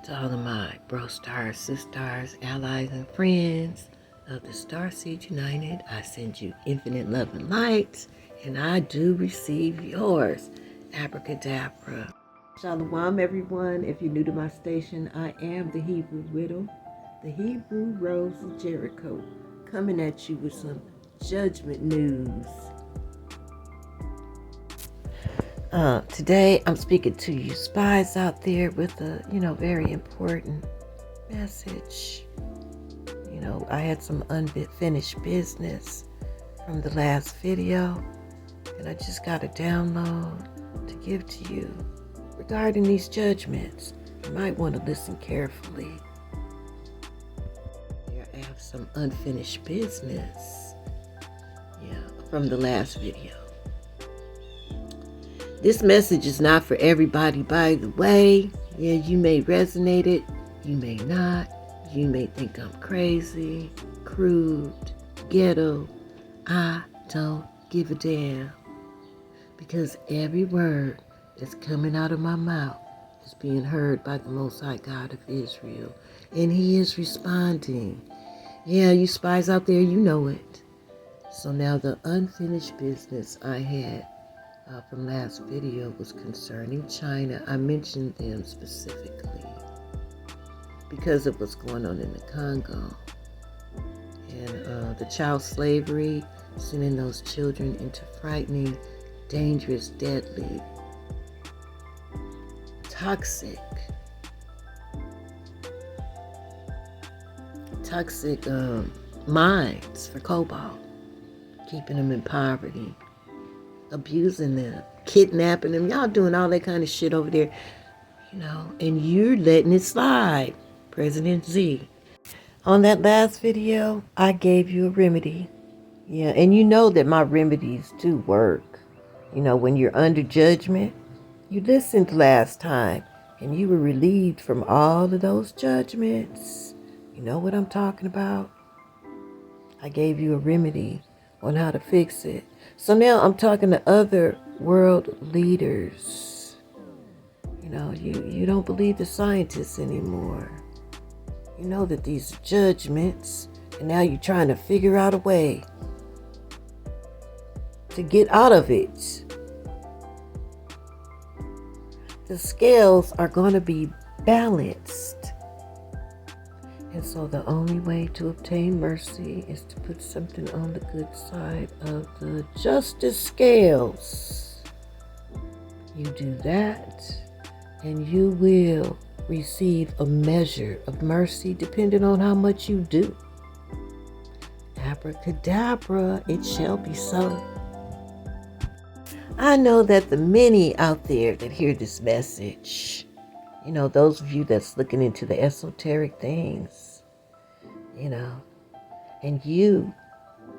To all of my bro stars, sisters, allies, and friends of the Starseed United, I send you infinite love and light, and I do receive yours. Abracadabra. Shalom, everyone. If you're new to my station, I am the Hebrew Widow, the Hebrew Rose of Jericho, coming at you with some judgment news. Today, I'm speaking to you spies out there with a, very important message. I had some unfinished business from the last video, and I just got a download to give to you regarding these judgments. You might want to listen carefully. I have some unfinished business, from the last video. This message is not for everybody, by the way. Yeah, you may resonate it, you may not. You may think I'm crazy, crude, ghetto. I don't give a damn. Because every word that's coming out of my mouth is being heard by the Most High God of Israel. And He is responding. Yeah, you spies out there, you know it. So now the unfinished business I had from last video was concerning China. I mentioned them specifically because of what's going on in the Congo and the child slavery, sending those children into frightening, dangerous, deadly, toxic mines for cobalt, keeping them in poverty, abusing them, kidnapping them. Y'all doing all that kind of shit over there, and you're letting it slide. President Z. On that last video, I gave you a remedy. Yeah, and you know that my remedies do work. When you're under judgment, you listened last time, and you were relieved from all of those judgments. You know what I'm talking about? I gave you a remedy on how to fix it. So now I'm talking to other world leaders. You don't believe the scientists anymore. You know that these are judgments, and now you're trying to figure out a way to get out of it. The scales are going to be balanced. And so the only way to obtain mercy is to put something on the good side of the justice scales. You do that, and you will receive a measure of mercy depending on how much you do. Abracadabra, it shall be so. I know that the many out there that hear this message, those of you that's looking into the esoteric things, and you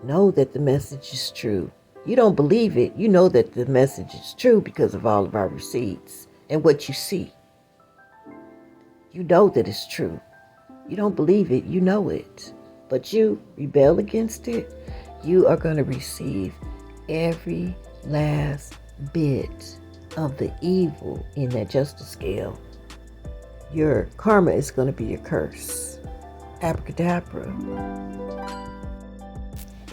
know that the message is true. You don't believe it. You know that the message is true because of all of our receipts and what you see. You know that it's true. You don't believe it. You know it. But you rebel against it. You are going to receive every last bit of the evil in that justice scale. Your karma is going to be your curse. Abracadabra.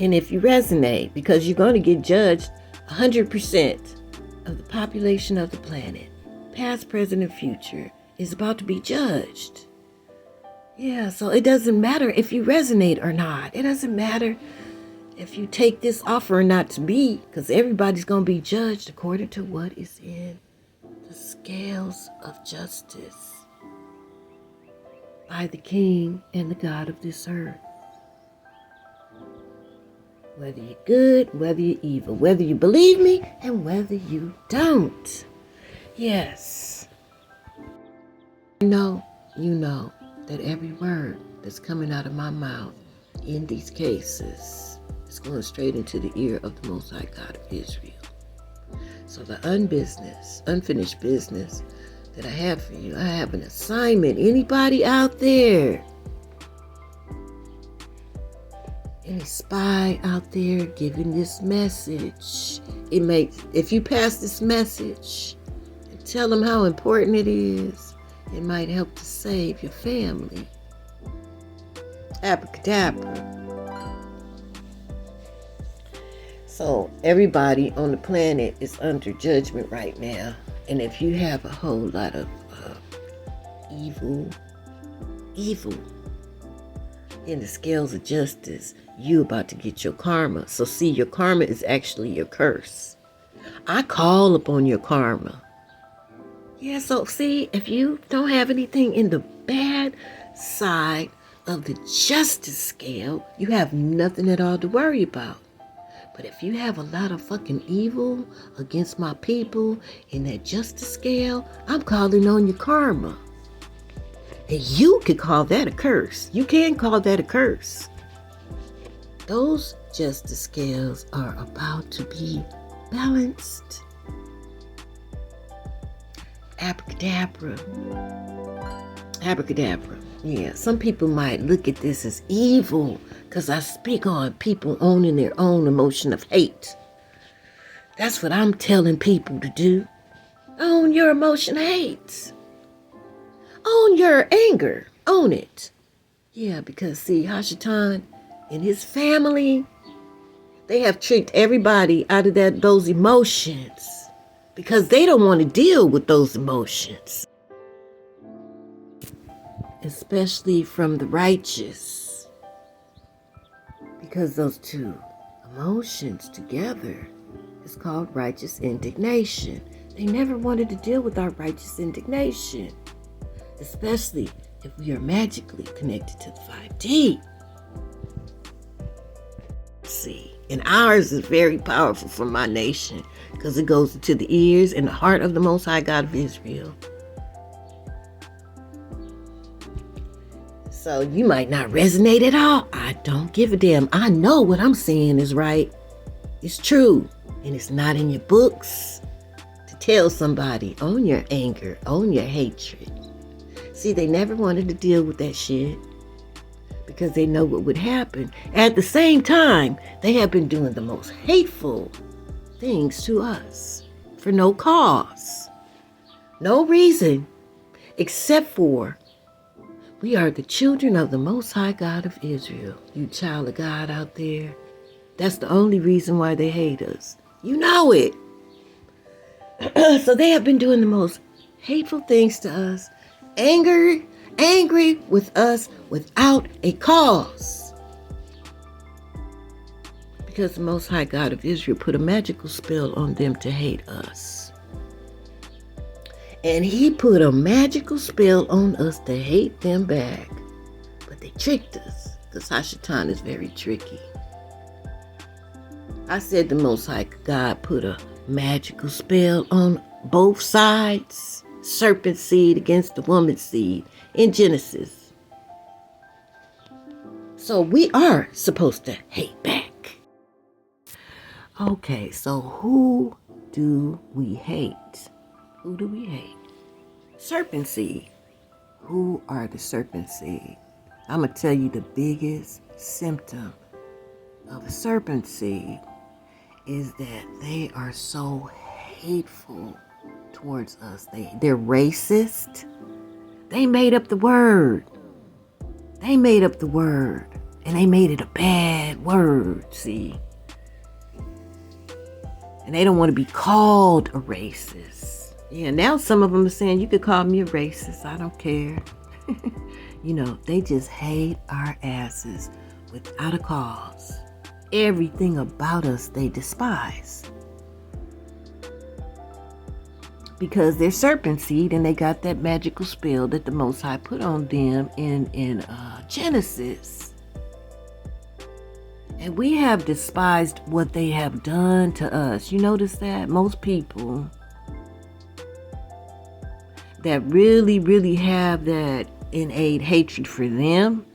And if you resonate, because you're going to get judged, 100% of the population of the planet, past, present, and future, is about to be judged. Yeah, so it doesn't matter if you resonate or not. It doesn't matter if you take this offer or not to be, because everybody's going to be judged according to what is in the scales of justice by the King and the God of this earth. Whether you're good, whether you're evil, whether you believe me, and whether you don't. Yes. You know that every word that's coming out of my mouth in these cases is going straight into the ear of the Most High God of Israel. So the unfinished business that I have for you, I have an assignment. Anybody out there? Any spy out there giving this message? If you pass this message and tell them how important it is, It might help to save your family. Abracadabra. So everybody on the planet is under judgment right now. And if you have a whole lot of evil in the scales of justice, you about to get your karma. So see, your karma is actually your curse. I call upon your karma. Yeah, so see, if you don't have anything in the bad side of the justice scale, you have nothing at all to worry about. But if you have a lot of fucking evil against my people in that justice scale, I'm calling on your karma. And you could call that a curse. You can call that a curse. Those justice scales are about to be balanced. Abracadabra. Abracadabra. Yeah, some people might look at this as evil because I speak on people owning their own emotion of hate. That's what I'm telling people to do. Own your emotion of hate. Own your anger. Own it. Yeah, because see, Hashatan and his family, they have tricked everybody out of those emotions because they don't want to deal with those emotions. Especially from the righteous. Because those two emotions together is called righteous indignation. They never wanted to deal with our righteous indignation. Especially if we are magically connected to the 5D. See, and ours is very powerful for my nation because it goes into the ears and the heart of the Most High God of Israel. So you might not resonate at all. I don't give a damn. I know what I'm saying is right. It's true. And it's not in your books to tell somebody, own your anger, own your hatred. See, they never wanted to deal with that shit because they know what would happen. At the same time, they have been doing the most hateful things to us for no cause. No reason except for we are the children of the Most High God of Israel. You child of God out there. That's the only reason why they hate us. You know it. So they have been doing the most hateful things to us. Angry with us without a cause. Because the Most High God of Israel put a magical spell on them to hate us. And he put a magical spell on us to hate them back. But they tricked us. Because Hashatan is very tricky. I said the Most High God put a magical spell on both sides. Serpent seed against the woman's seed in Genesis. So we are supposed to hate back. Okay, so who do we hate? Who do we hate? Serpent seed. Who are the serpent seed? I'm going to tell you the biggest symptom of a serpent seed is that they are so hateful towards us. They're racist. They made up the word. They made up the word. And they made it a bad word, see? And they don't want to be called a racist. Yeah, now some of them are saying, you could call me a racist. I don't care. You know, they just hate our asses without a cause. Everything about us they despise. Because they're serpent seed and they got that magical spell that the Most High put on them in Genesis. And we have despised what they have done to us. You notice that? Most people that really, really have that innate hatred for them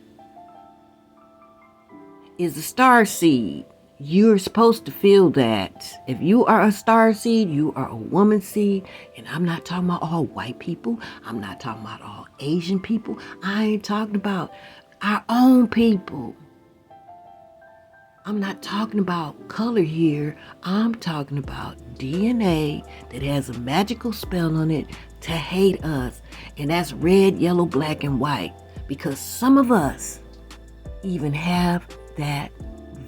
is a star seed. You're supposed to feel that. If you are a star seed, you are a woman seed. And I'm not talking about all white people. I'm not talking about all Asian people. I ain't talking about our own people. I'm not talking about color here. I'm talking about DNA that has a magical spell on it to hate us. And that's red, yellow, black, and white. Because some of us even have that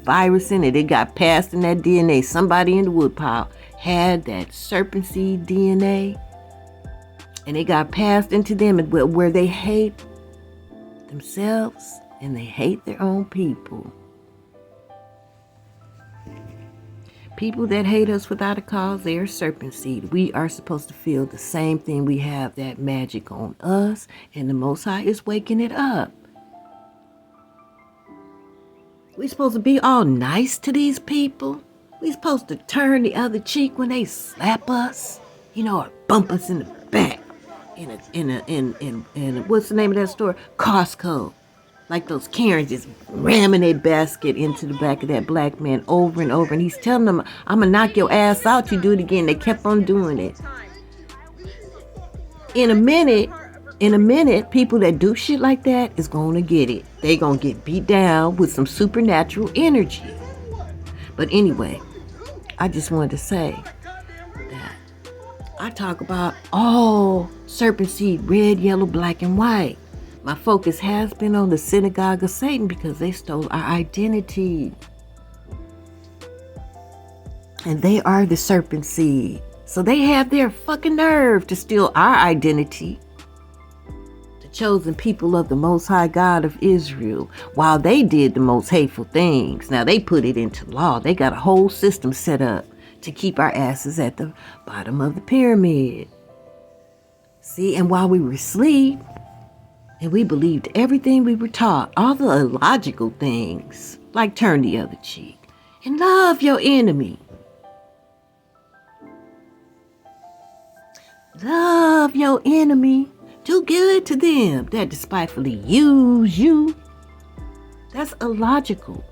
virus in it. It got passed in that DNA. Somebody in the woodpile had that serpent seed DNA. And it got passed into them where they hate themselves and they hate their own people. People that hate us without a cause, they are serpent seed. We are supposed to feel the same thing. We have that magic on us, and the Most High is waking it up. We're supposed to be all nice to these people. We're supposed to turn the other cheek when they slap us, or bump us in the back. In what's the name of that store? Costco. Like those Karens just ramming their basket into the back of that black man over and over. And he's telling them, I'm going to knock your ass out. You do it again. They kept on doing it. In a minute, people that do shit like that is going to get it. They going to get beat down with some supernatural energy. But anyway, I just wanted to say that I talk about all serpent seed, red, yellow, black, and white. My focus has been on the synagogue of Satan because they stole our identity. And they are the serpent seed. So they have their fucking nerve to steal our identity. The chosen people of the Most High God of Israel, while they did the most hateful things. Now they put it into law. They got a whole system set up to keep our asses at the bottom of the pyramid. See, and while we were asleep, and we believed everything we were taught, all the illogical things, like turn the other cheek and love your enemy. Love your enemy. Do good to them that despitefully use you. That's illogical.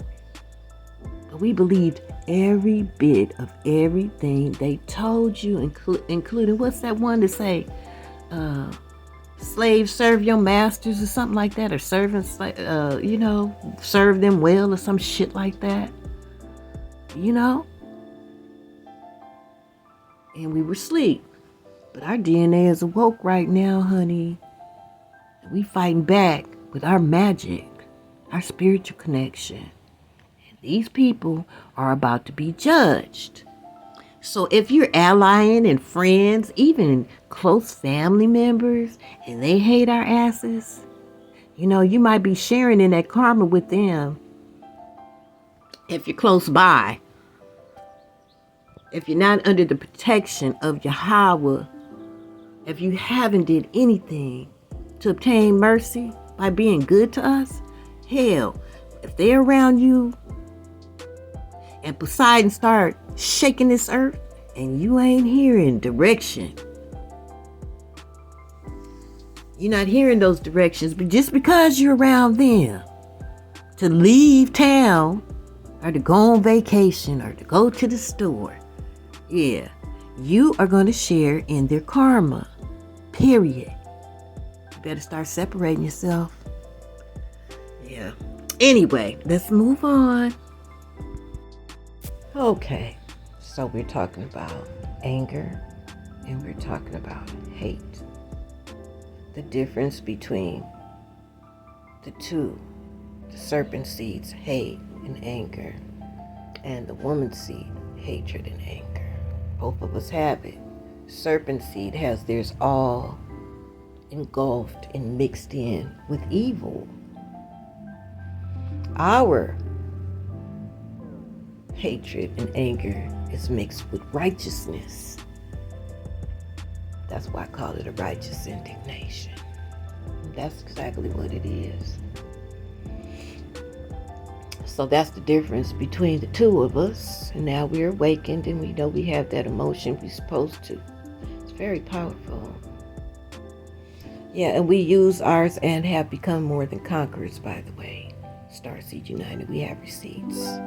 But we believed every bit of everything they told you, including, what's that one to say? Slaves serve your masters or something like that, or servants, serve them well or some shit like that, And we were asleep, but our DNA is awoke right now, honey. And we fighting back with our magic, our spiritual connection. And these people are about to be judged. So if you're allying and friends, even close family members, and they hate our asses, you might be sharing in that karma with them if you're close by. If you're not under the protection of YAHAWAH, if you haven't did anything to obtain mercy by being good to us, hell, if they're around you and Poseidon start shaking this earth and you ain't hearing direction, you're not hearing those directions, but just because you're around them to leave town or to go on vacation or to go to the store, yeah, you are going to share in their karma, period. You better start separating yourself. Yeah. Anyway, let's move on. Okay, so we're talking about anger and we're talking about hate. The difference between the two, the serpent seed's hate and anger, and the woman's seed, hatred and anger. Both of us have it. Serpent seed has theirs all engulfed and mixed in with evil. Our hatred and anger is mixed with righteousness. That's why I call it a righteous indignation. That's exactly what it is. So that's the difference between the two of us. And now we're awakened and we know we have that emotion we're supposed to. It's very powerful. Yeah, and we use ours and have become more than conquerors, by the way. Starseed United, we have receipts.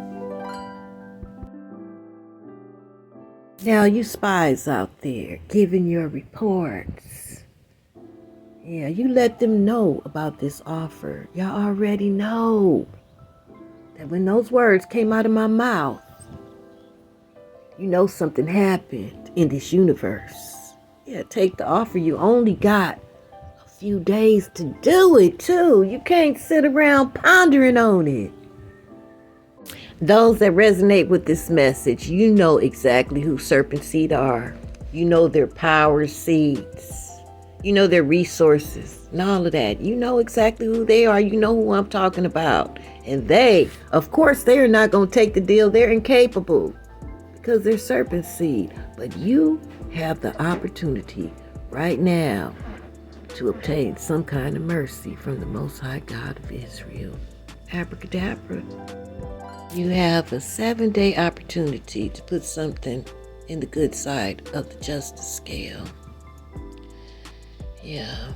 Now, you spies out there giving your reports. Yeah, you let them know about this offer. Y'all already know that when those words came out of my mouth, you know something happened in this universe. Yeah, take the offer. You only got a few days to do it, too. You can't sit around pondering on it. Those that resonate with this message, you know exactly who serpent seed are. You know their power seeds. You know their resources and all of that. You know exactly who they are. You know who I'm talking about. And they, of course, they are not going to take the deal. They're incapable because they're serpent seed. But you have the opportunity right now to obtain some kind of mercy from the Most High God of Israel. Abracadabra. You have a 7-day opportunity to put something in the good side of the justice scale. Yeah,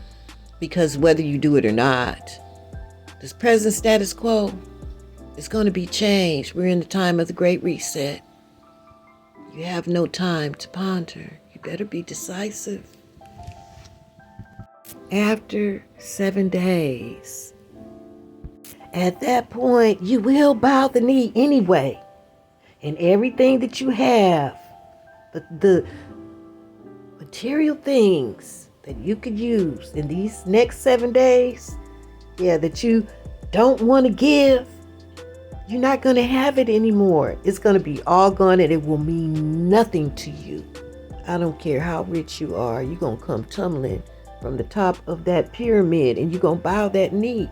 because whether you do it or not, this present status quo is going to be changed. We're in the time of the Great Reset. You have no time to ponder. You better be decisive. After 7 days, at that point, you will bow the knee anyway. And everything that you have, the material things that you could use in these next 7 days, that you don't want to give, you're not going to have it anymore. It's going to be all gone and it will mean nothing to you. I don't care how rich you are. You're going to come tumbling from the top of that pyramid and you're going to bow that knee.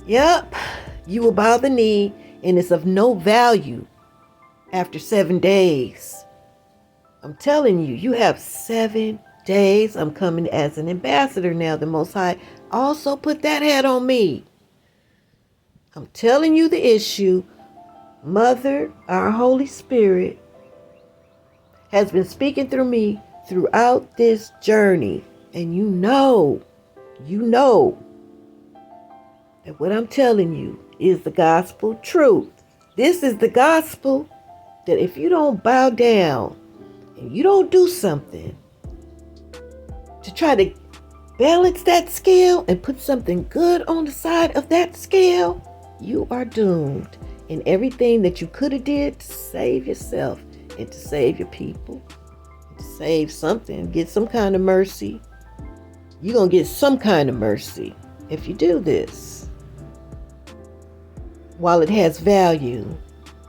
Yep, you will bow the knee and it's of no value after 7 days. I'm telling you, you have 7 days. I'm coming as an ambassador now. The Most High also put that hat on me. I'm telling you the issue. Mother, our Holy Spirit, has been speaking through me throughout this journey. And you know that what I'm telling you is the gospel truth. This is the gospel that if you don't bow down and you don't do something to try to balance that scale and put something good on the side of that scale, you are doomed. And everything that you could have did to save yourself and to save your people, to save something, get some kind of mercy, you're going to get some kind of mercy if you do this. While it has value,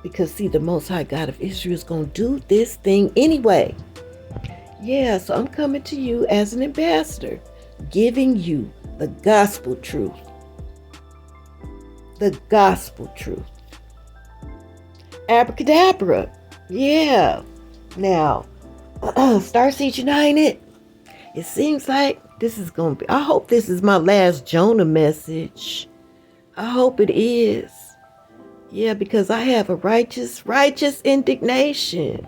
because see, the Most High God of Israel is going to do this thing anyway. Yeah, so I'm coming to you as an ambassador, giving you the gospel truth. The gospel truth. Abracadabra. Yeah. Now, Starseed United, it seems like this is going to be, I hope this is my last Jonah message. I hope it is. Yeah, because I have a righteous indignation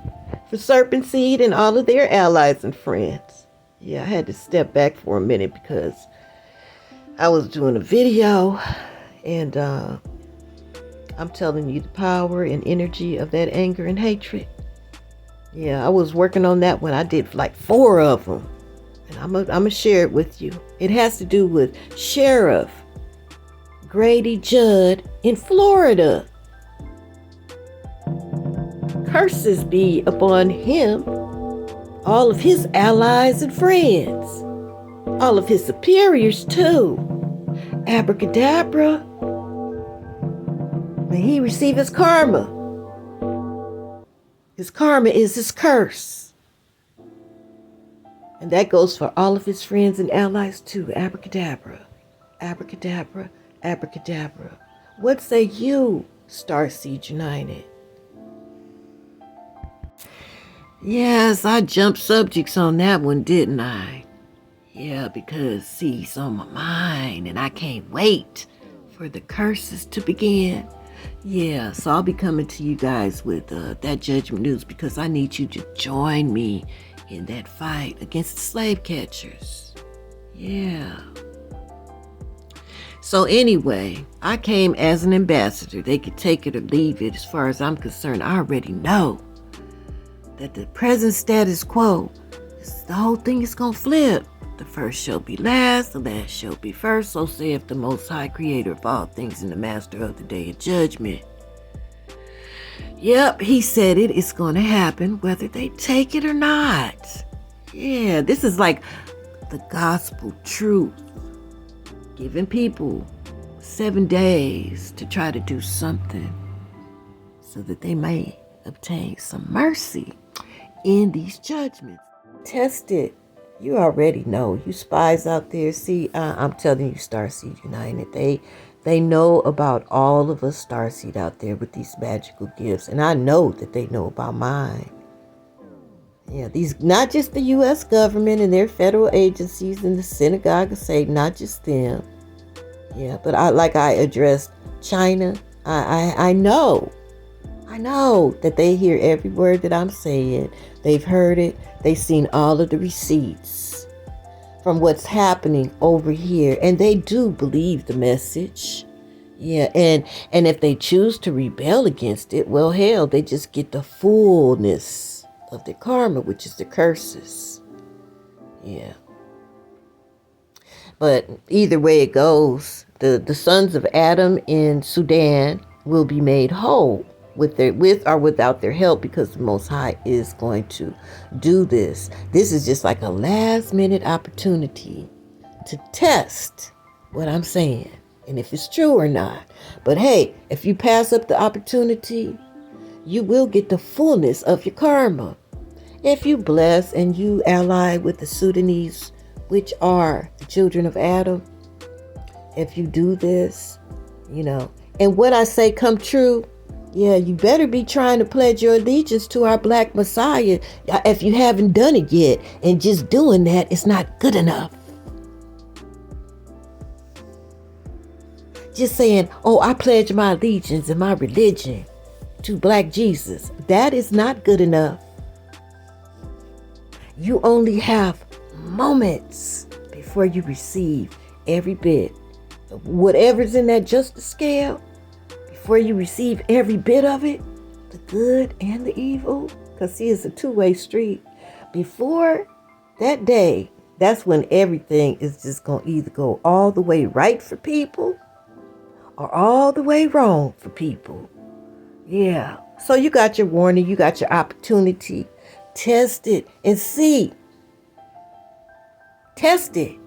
for Serpent Seed and all of their allies and friends. Yeah, I had to step back for a minute because I was doing a video and I'm telling you the power and energy of that anger and hatred. Yeah, I was working on that one. I did like 4 of them. And I'm gonna share it with you. It has to do with Sheriff Grady Judd in Florida. Curses be upon him, all of his allies and friends, all of his superiors too. Abracadabra. May he receive his karma. His karma is his curse. And that goes for all of his friends and allies too. Abracadabra. Abracadabra. Abracadabra. What say you, Starseed United? Yes, I jumped subjects on that one, didn't I? Yeah, because, see, it's on my mind, and I can't wait for the curses to begin. Yeah, so I'll be coming to you guys with that judgment news because I need you to join me in that fight against the slave catchers. Yeah. So anyway, I came as an ambassador. They could take it or leave it. As far as I'm concerned, I already know that the present status quo, the whole thing is going to flip. The first shall be last, the last shall be first. So saith the Most High, Creator of all things and the Master of the Day of Judgment. Yep, he said it. It's going to happen whether they take it or not. Yeah, this is like the gospel truth. Giving people 7 days to try to do something so that they may obtain some mercy in these judgments. Test it. You already know. You spies out there. See, I'm telling you, Starseed United, they know about all of us Starseed out there with these magical gifts. And I know that they know about mine. Yeah, these, not just the U.S. government and their federal agencies and the synagogue of Satan, not just them. Yeah, but I addressed China. I know that they hear every word that I'm saying. They've heard it. They've seen all of the receipts from what's happening over here. And they do believe the message. Yeah, and if they choose to rebel against it, well, hell, they just get the fullness of the karma, which is the curses. Yeah. But either way it goes, the sons of Adam in Sudan will be made whole with or without their help, because the Most High is going to do this. This is just like a last minute opportunity to test what I'm saying and if it's true or not. But hey, if you pass up the opportunity, you will get the fullness of your karma. If you bless and you ally with the Sudanese, which are the children of Adam, if you do this, and what I say come true, yeah, you better be trying to pledge your allegiance to our Black Messiah if you haven't done it yet. And just doing that is not good enough. Just saying, oh, I pledge my allegiance and my religion to Black Jesus. That is not good enough. You only have moments before you receive every bit of whatever's in that justice scale. Before you receive every bit of it, the good and the evil, because see, it's a two-way street. Before that day, that's when everything is just going to either go all the way right for people or all the way wrong for people. Yeah. So you got your warning, you got your opportunity. Test it and see. Test it.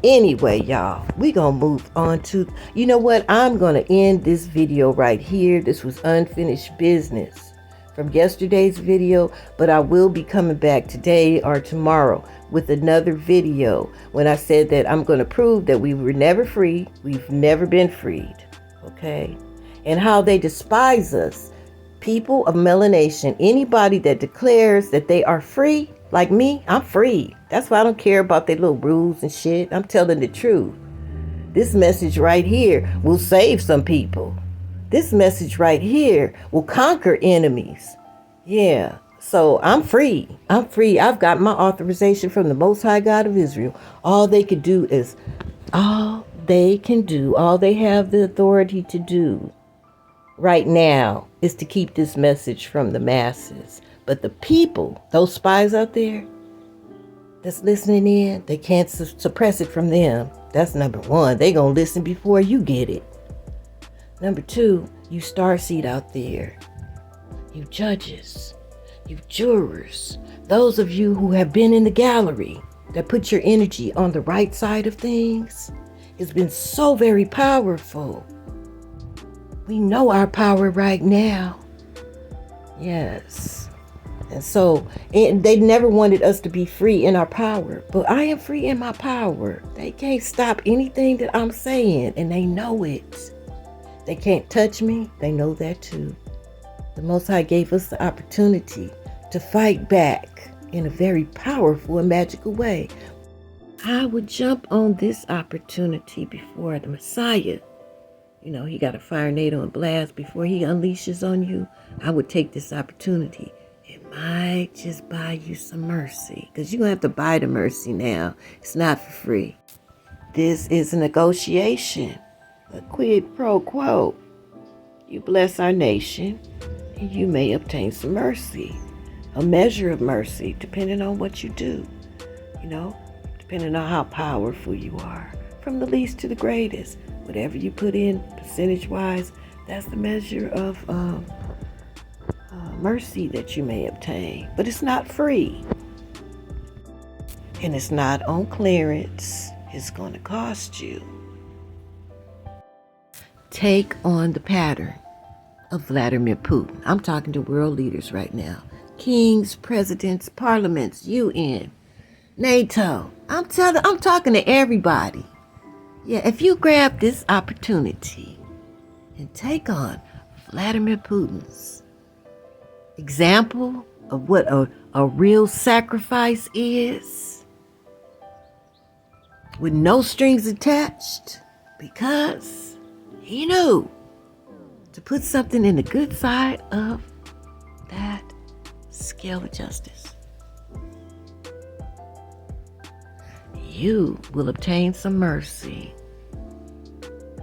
Anyway, y'all, we gonna move on to, you know what? I'm gonna end this video right here. This was unfinished business from yesterday's video, but I will be coming back today or tomorrow with another video when I said that I'm gonna prove that we were never free. We've never been freed. Okay? And how they despise us. People of melanation, anybody that declares that they are free, like me, I'm free. That's why I don't care about their little rules and shit. I'm telling the truth. This message right here will save some people. This message right here will conquer enemies. Yeah. So I'm free. I'm free. I've got my authorization from the Most High God of Israel. All they can do, all they have the authority to do right now is to keep this message from the masses. But the people, those spies out there that's listening in, they can't suppress it from them. That's number one. They gonna listen before you get it. Number two, you starseed out there, you judges, you jurors, those of you who have been in the gallery that put your energy on the right side of things, has been so very powerful. We know our power right now. Yes. And so they never wanted us to be free in our power. But I am free in my power. They can't stop anything that I'm saying. And they know it. They can't touch me. They know that too. The Most High gave us the opportunity to fight back in a very powerful and magical way. I would jump on this opportunity before the Messiah. He got a fire NATO and blast before he unleashes on you. I would take this opportunity. It might just buy you some mercy, because you're going to have to buy the mercy now. It's not for free. This is a negotiation, a quid pro quo. You bless our nation, and you may obtain some mercy. a measure of mercy, depending on what you do, depending on how powerful you are, from the least to the greatest. Whatever you put in percentage-wise, that's the measure of mercy that you may obtain. But it's not free. And it's not on clearance. It's going to cost you. Take on the pattern of Vladimir Putin. I'm talking to world leaders right now. Kings, presidents, parliaments, UN, NATO. I'm talking to everybody. Yeah, if you grab this opportunity and take on Vladimir Putin's example of what a real sacrifice is, with no strings attached, because he knew to put something in the good side of that scale of justice. You will obtain some mercy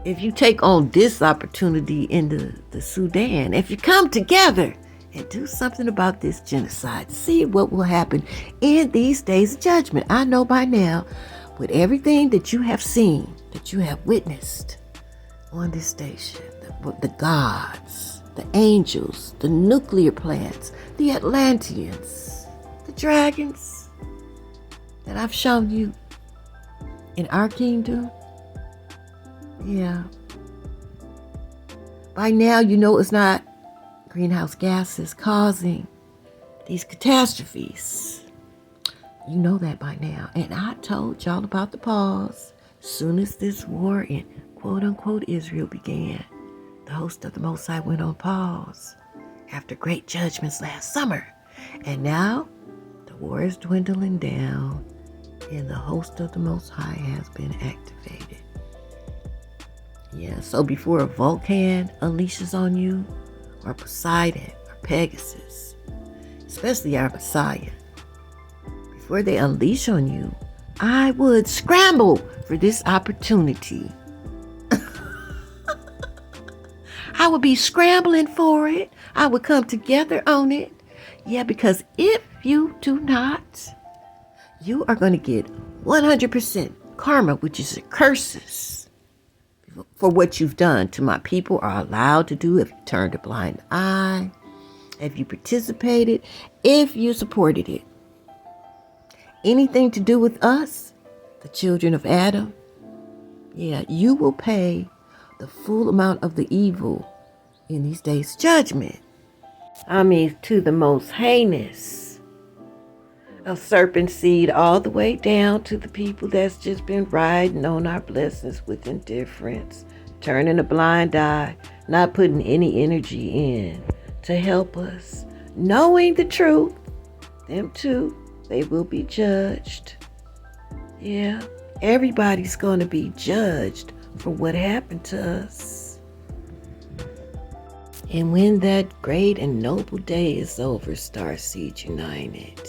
if you take on this opportunity in the Sudan. If you come together and do something about this genocide, see what will happen in these days of judgment. I know by now, with everything that you have seen, that you have witnessed on this station, the gods, the angels, the nuclear plants, the Atlanteans, the dragons that I've shown you in our kingdom. Yeah. By now, you know it's not greenhouse gases causing these catastrophes. You know that by now. And I told y'all about the pause. As soon as this war in quote-unquote Israel began, the host of the Most High went on pause after great judgments last summer. And now, the war is dwindling down, and the host of the Most High has been activated. Yeah, so before a volcano unleashes on you, or Poseidon, or Pegasus, especially our Messiah, before they unleash on you, I would scramble for this opportunity. I would be scrambling for it. I would come together on it. Yeah, because if you do not, you are going to get 100% karma, which is curses for what you've done to my people, are allowed to do if you turned a blind eye, if you participated, if you supported it. Anything to do with us, the children of Adam, yeah, you will pay the full amount of the evil in these days' judgment. I mean, to the most heinous of serpent seed, all the way down to the people that's just been riding on our blessings with indifference, turning a blind eye, not putting any energy in to help us, knowing the truth. Them too, they will be judged. Yeah, everybody's going to be judged for what happened to us. And when that great and noble day is over, Starseed United,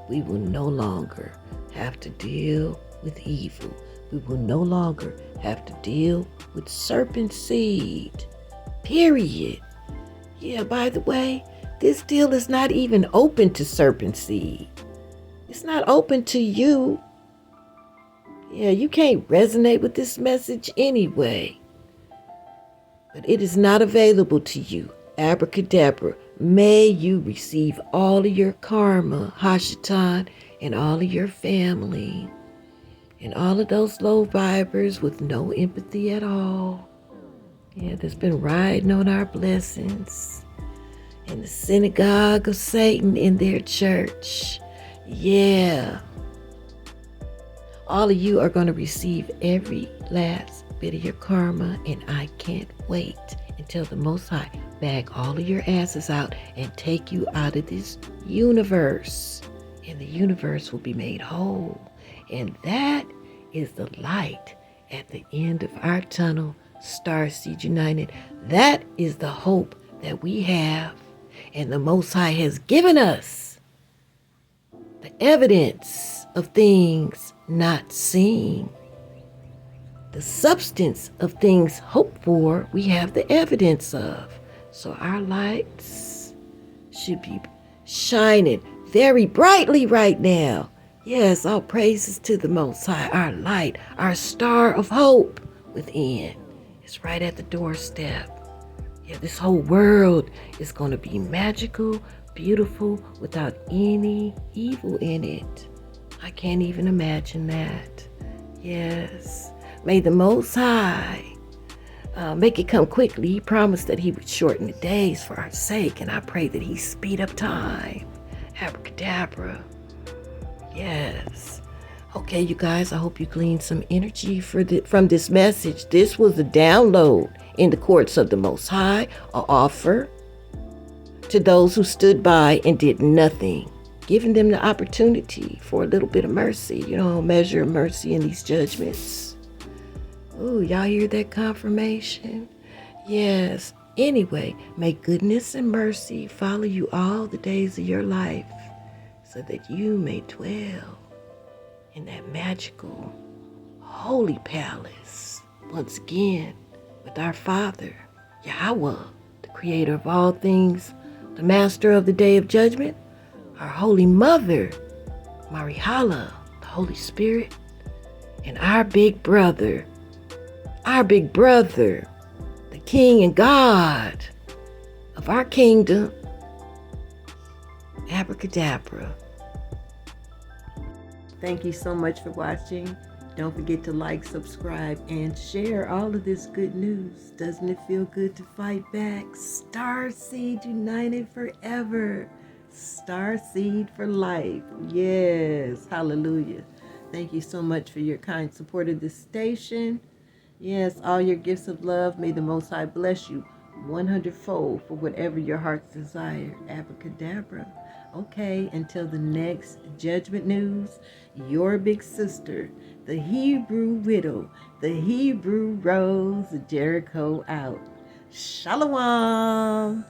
we will no longer have to deal with evil. We will no longer have to deal with serpent seed. Period. Yeah, by the way, this deal is not even open to serpent seed. It's not open to you. Yeah, you can't resonate with this message anyway. But it is not available to you. Abracadabra, may you receive all of your karma, Hashatan, and all of your family, and all of those low vibers with no empathy at all. Yeah, that's been riding on our blessings. And the synagogue of Satan in their church. Yeah. All of you are going to receive every last bit of your karma, and I can't wait until the Most High bag all of your asses out and take you out of this universe. And the universe will be made whole. And that is the light at the end of our tunnel, Starseed United. That is the hope that we have. And the Most High has given us the evidence of things not seen. The substance of things hoped for, we have the evidence of. So our lights should shining very brightly right now. Yes, all praises to the Most High, our light, our star of hope within. It's right at the doorstep. Yeah, this whole world is going to be magical, beautiful, without any evil in it. I can't even imagine that. Yes. May the Most High make it come quickly. He promised that he would shorten the days for our sake, and I pray that he speed up time. Abracadabra. Yes. Okay, you guys, I hope you gleaned some energy from this message. This was a download in the courts of the Most High, an offer to those who stood by and did nothing, giving them the opportunity for a little bit of mercy. You know, measure of mercy in these judgments. Ooh, y'all hear that confirmation? Yes. Anyway, may goodness and mercy follow you all the days of your life so that you may dwell in that magical, holy palace once again with our Father, YAHAWAH, the creator of all things, the master of the day of judgment, our Holy Mother, Marihala, the Holy Spirit, and our big brother, the King and God of our kingdom, Abracadabra. Thank you so much for watching. Don't forget to like, subscribe, and share all of this good news. Doesn't it feel good to fight back? Starseed united forever. Starseed for life. Yes. Hallelujah. Thank you so much for your kind support of this station. Yes, all your gifts of love. May the Most High bless you 100-fold for whatever your heart's desire. Abracadabra. Okay, until the next judgment news, your big sister, the Hebrew widow, the Hebrew rose, Jericho out. Shalom.